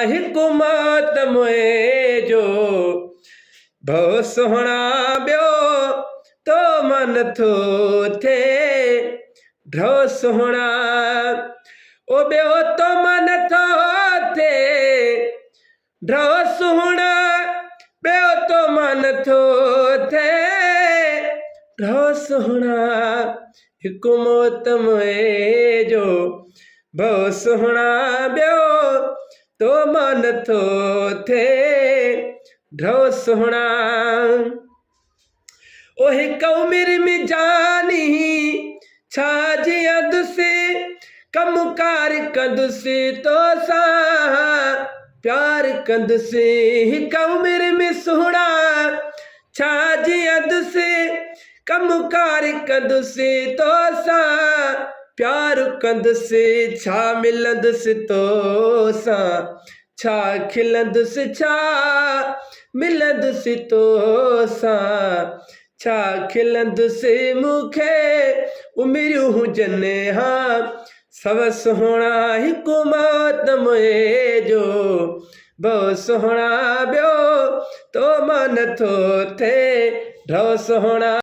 हिकु मातम जो बहुत सोहना बियो तो मन थो थे ढो सोहना ओ बियो तो मन थो थे ढो सोहना बियो तो मन थो थे ढो सोहना हिकु मातम जो बहुत सोहना बियो तो मन थो थे ढो सोहना ओ हिक उमिरि में जानी छाजी अदुसे कम कार कंदुसे तो सा प्यार कंदुसे हिक उमिरि में सोहना छाजी अदुसे कम कार कंदुसे तो सा प्यार कंदुसे छा मिलंदुसि तो सा छा खिलंदुसि छा मिलंदुसि तो सा छा खिलंदुसि मूंखे उमिरियूं हुजनि हा सब सोहना हिकु मातम जो बहुत सोहना बियो तो मन थो थे ढो सोहना।